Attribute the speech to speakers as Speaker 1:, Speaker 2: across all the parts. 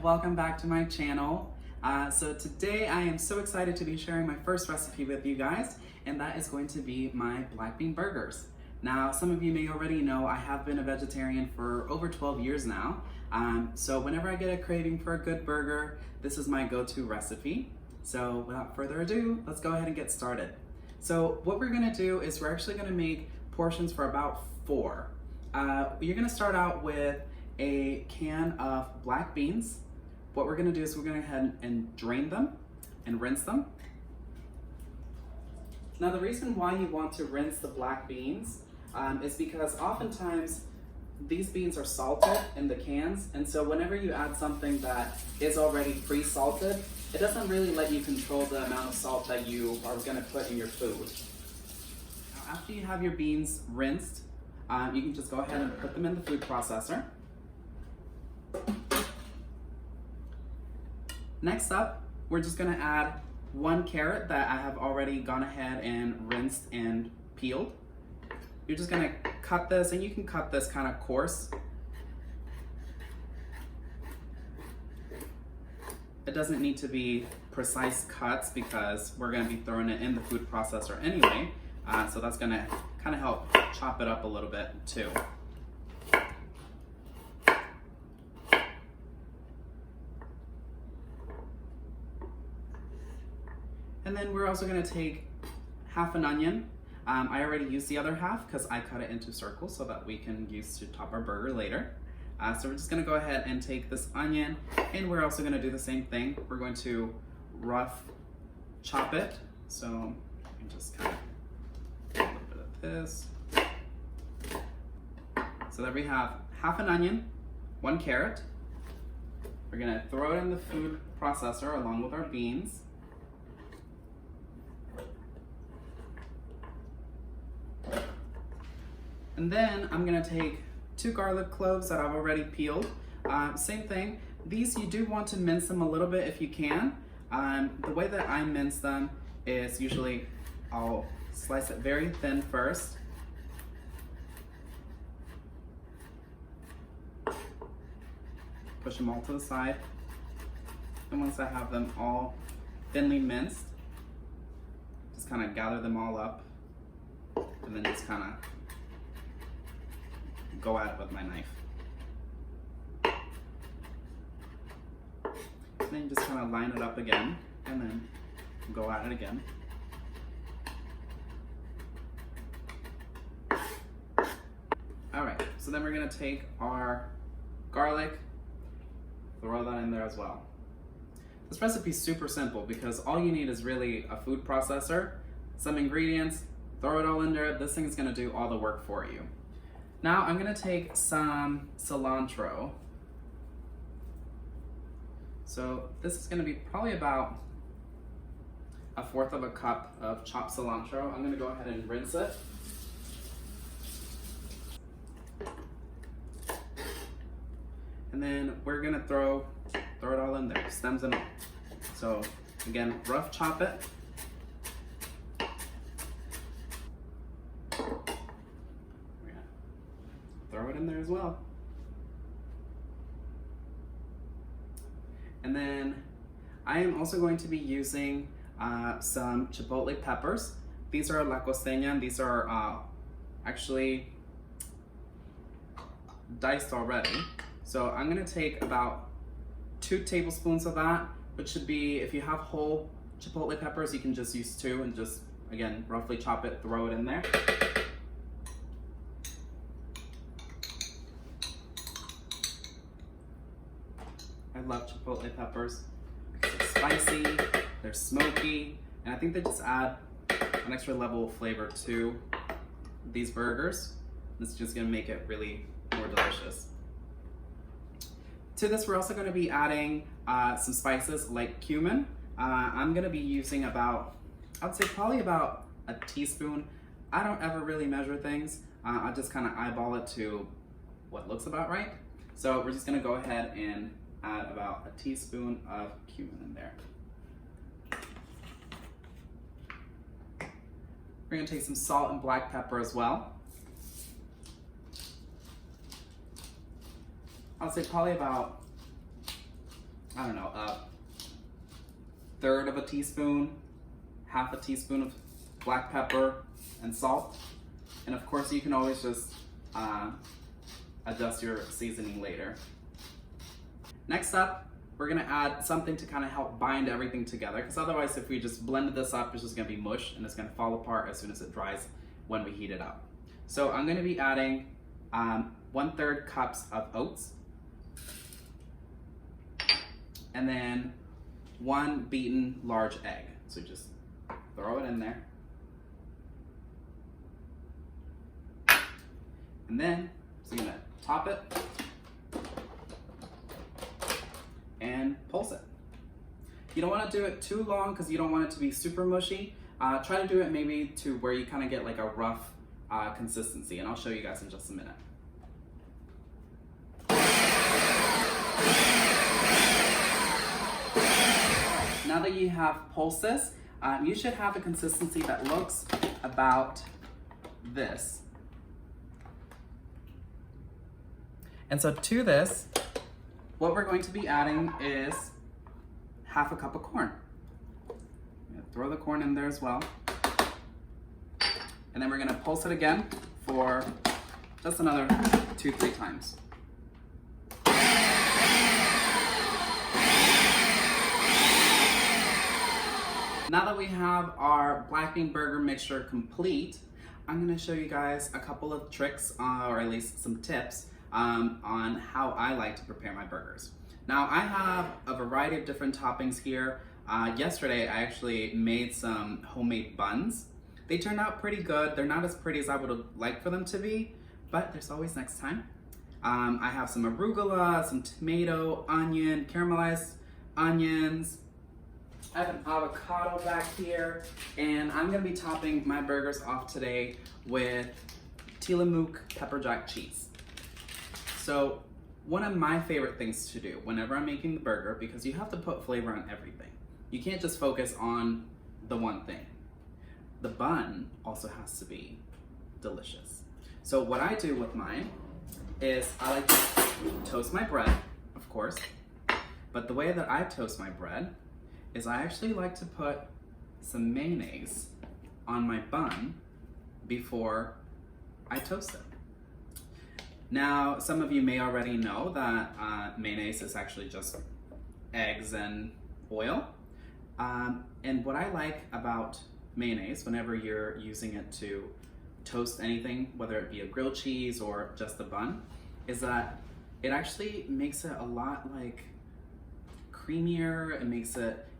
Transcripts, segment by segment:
Speaker 1: welcome back to my channel. So today I am so excited to be sharing my first recipe with you guys, and that is going to be my black bean burgers. Now, some of you may already know I have been a vegetarian for over 12 years now. So whenever I get a craving for a good burger, this is my go-to recipe. So without further ado, let's go ahead and get started. So what we're gonna do is we're actually gonna make portions for about 4. You're gonna start out with a can of black beans. What we're gonna do is we're gonna go ahead and drain them and rinse them. Now the reason why you want to rinse the black beans is because oftentimes these beans are salted in the cans, and so whenever you add something that is already pre-salted, it doesn't really let you control the amount of salt that you are gonna put in your food. Now, after you have your beans rinsed, you can just go ahead and put them in the food processor. Next up, we're just gonna add 1 carrot that I have already gone ahead and rinsed and peeled. You're just gonna cut this, and you can cut this kind of coarse. It doesn't need to be precise cuts because we're gonna be throwing it in the food processor anyway. So that's gonna kind of help chop it up a little bit too. And then we're also gonna take half an onion. I already used the other half because I cut it into circles so that we can use to top our burger later. So we're just gonna go ahead and take this onion, and we're also gonna do the same thing. We're going to rough chop it. So you can just kind of do a little bit of this. So that we have half an onion, 1 carrot. We're gonna throw it in the food processor along with our beans. And then I'm gonna take 2 garlic cloves that I've already peeled. Same thing, these you do want to mince them a little bit if you can. The way that I mince them is usually I'll slice it very thin first. Push them all to the side. And once I have them all thinly minced, just kind of gather them all up and then just kind of go at it with my knife. And then just kind of line it up again and then go at it again. All right, so then we're gonna take our garlic, throw that in there as well. This recipe is super simple because all you need is really a food processor, some ingredients, throw it all in there. This thing is gonna do all the work for you. Now I'm gonna take some cilantro. So this is gonna be probably about 1/4 of a cup of chopped cilantro. I'm gonna go ahead and rinse it. And then we're gonna throw it all in there, stems and all. So again, rough chop it. Throw it in there as well. And then I am also going to be using some Chipotle peppers. These are La Costeña, and these are actually diced already. So I'm gonna take about 2 tablespoons of that, which should be, if you have whole Chipotle peppers, you can just use 2 and just, again, roughly chop it, throw it in there. I love Chipotle peppers because it's spicy, they're smoky, and I think they just add an extra level of flavor to these burgers. This is just gonna make it really more delicious. To this, we're also gonna be adding some spices like cumin. I'm gonna be using about, I would say probably about a teaspoon. I don't ever really measure things. I just kind of eyeball it to what looks about right. So we're just gonna go ahead and add about a teaspoon of cumin in there. We're gonna take some salt and black pepper as well. I'll say probably about I don't know, a third of a teaspoon, half a teaspoon of black pepper and salt. And of course you can always just adjust your seasoning later. Next up, we're gonna add something to kind of help bind everything together, because otherwise if we just blended this up, it's just gonna be mush and it's gonna fall apart as soon as it dries when we heat it up. So I'm gonna be adding 1/3 cups of oats, and then 1 beaten large egg. So just throw it in there. And then, so you're gonna top it and pulse it. You don't wanna do it too long because you don't want it to be super mushy. Try to do it maybe to where you kind of get like a rough consistency, and I'll show you guys in just a minute. Now that you have pulsed this, you should have a consistency that looks about this. And so to this, what we're going to be adding is half a cup of corn. Throw the corn in there as well. And then we're gonna pulse it again for just another 2-3 times. Now that we have our black bean burger mixture complete, I'm gonna show you guys a couple of tricks, or at least some tips, on how I like to prepare my burgers. Now I have a variety of different toppings here. Yesterday I actually made some homemade buns. They turned out pretty good. They're not as pretty as I would like for them to be, but there's always next time. I have some arugula, some tomato, onion, caramelized onions. I have an avocado back here, and I'm gonna be topping my burgers off today with Tillamook pepper jack cheese. So one of my favorite things to do whenever I'm making the burger, because you have to put flavor on everything. You can't just focus on the one thing. The bun also has to be delicious. So what I do with mine is I like to toast my bread, of course, but the way that I toast my bread is I actually like to put some mayonnaise on my bun before I toast it. Now, some of you may already know that mayonnaise is actually just eggs and oil. And what I like about mayonnaise, whenever you're using it to toast anything, whether it be a grilled cheese or just a bun, is that it actually makes it a lot like creamier. It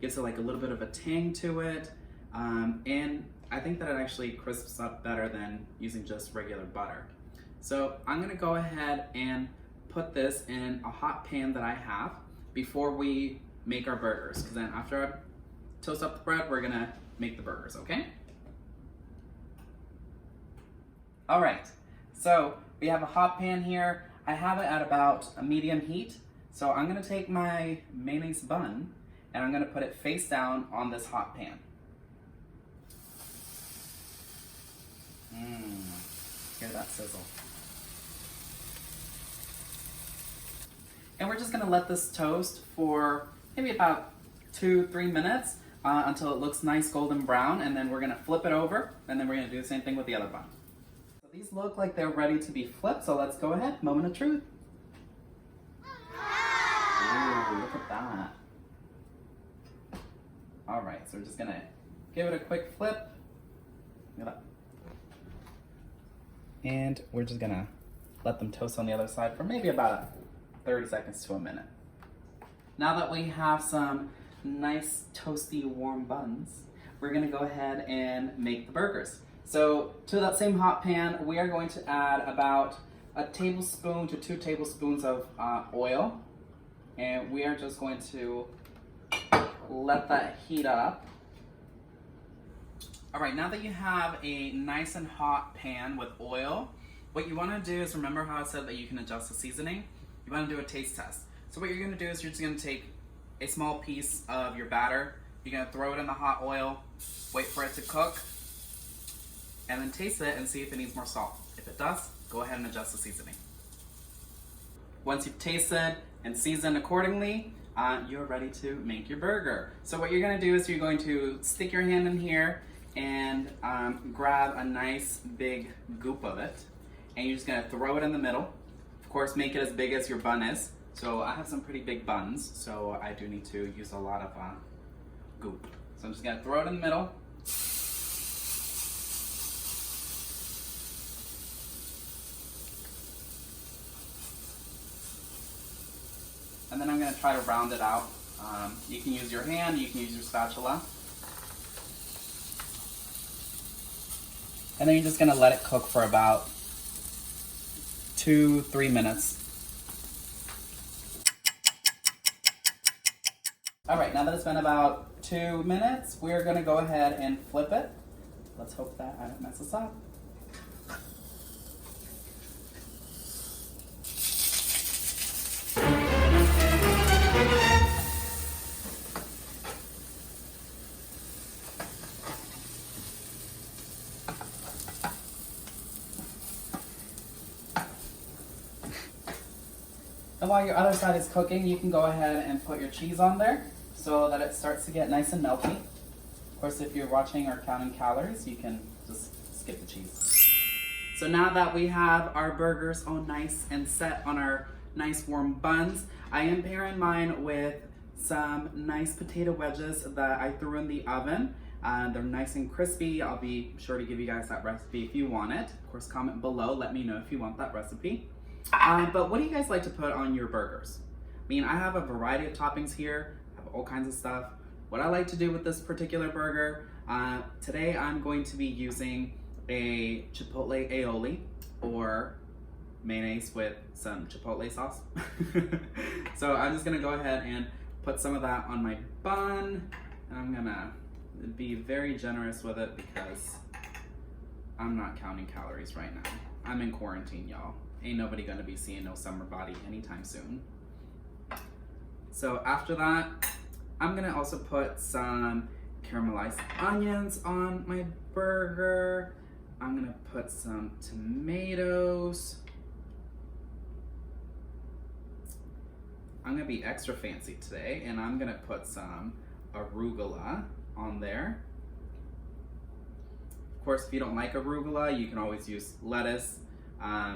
Speaker 1: gives it like a little bit of a tang to it. And I think that it actually crisps up better than using just regular butter. So I'm gonna go ahead and put this in a hot pan that I have before we make our burgers, because then after I toast up the bread, we're gonna make the burgers, okay? All right, so we have a hot pan here. I have it at about a medium heat. So I'm gonna take my mayonnaise bun and I'm gonna put it face down on this hot pan. Hear that sizzle. And we're just gonna let this toast for maybe about 2-3 minutes until it looks nice golden brown, and then we're gonna flip it over, and then we're gonna do the same thing with the other bun. So these look like they're ready to be flipped, so let's go ahead, moment of truth. Ooh, look at that. All right, so we're just gonna give it a quick flip. Look at that. And we're just gonna let them toast on the other side for maybe about 30 seconds to a minute. Now that we have some nice toasty warm buns, we're gonna go ahead and make the burgers. So to that same hot pan, we are going to add about 1 tablespoon to 2 tablespoons of oil. And we are just going to let that heat up. All right, now that you have a nice and hot pan with oil, what you wanna do is, remember how I said that you can adjust the seasoning? You wanna do a taste test. So what you're gonna do is you're just gonna take a small piece of your batter, you're gonna throw it in the hot oil, wait for it to cook, and then taste it and see if it needs more salt. If it does, go ahead and adjust the seasoning. Once you've tasted and seasoned accordingly, you're ready to make your burger. So what you're gonna do is you're going to stick your hand in here and grab a nice big goop of it. And you're just gonna throw it in the middle. Of course, make it as big as your bun is. So I have some pretty big buns, so I do need to use a lot of goop. So I'm just gonna throw it in the middle. And then I'm gonna try to round it out. You can use your hand, you can use your spatula. And then you're just gonna let it cook for about 2-3 minutes. All right, now that it's been about 2 minutes, we're gonna go ahead and flip it. Let's hope that I don't mess this up. And while your other side is cooking, you can go ahead and put your cheese on there so that it starts to get nice and melty. Of course, if you're watching or counting calories, you can just skip the cheese. So now that we have our burgers all nice and set on our nice warm buns, I am pairing mine with some nice potato wedges that I threw in the oven. They're nice and crispy. I'll be sure to give you guys that recipe if you want it. Of course, comment below, let me know if you want that recipe. But what do you guys like to put on your burgers? I mean, I have a variety of toppings here. I have all kinds of stuff. What I like to do with this particular burger, today I'm going to be using a Chipotle aioli or mayonnaise with some Chipotle sauce. So I'm just gonna go ahead and put some of that on my bun. And I'm gonna be very generous with it because I'm not counting calories right now. I'm in quarantine, y'all. Ain't nobody gonna be seeing no summer body anytime soon. So after that, I'm gonna also put some caramelized onions on my burger. I'm gonna put some tomatoes. I'm gonna be extra fancy today, and I'm gonna put some arugula on there. Of course, if you don't like arugula, you can always use lettuce.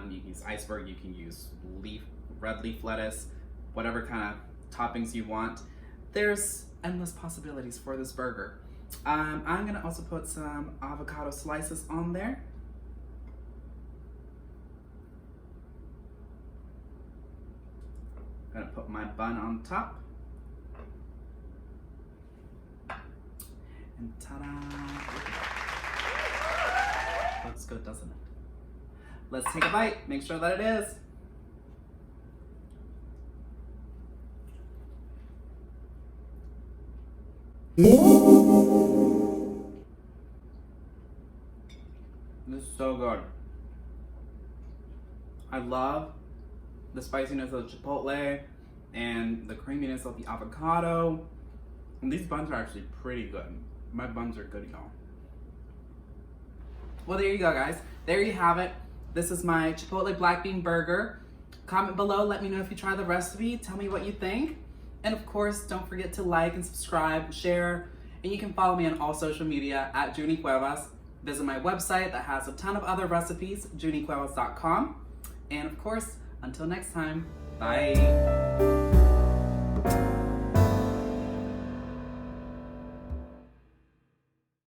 Speaker 1: You can use iceberg, you can use red leaf lettuce, whatever kind of toppings you want. There's endless possibilities for this burger. I'm gonna also put some avocado slices on there. I'm gonna put my bun on top. And ta-da! Looks good, doesn't it? Let's take a bite, make sure that it is. This is so good. I love the spiciness of the chipotle and the creaminess of the avocado. And these buns are actually pretty good. My buns are good, y'all. Well, there you go, guys. There you have it. This is my Chipotle black bean burger. Comment below, let me know if you try the recipe. Tell me what you think. And of course, don't forget to like and subscribe, share, and you can follow me on all social media at Juni Cuevas. Visit my website that has a ton of other recipes, junicuevas.com. And of course, until next time, bye.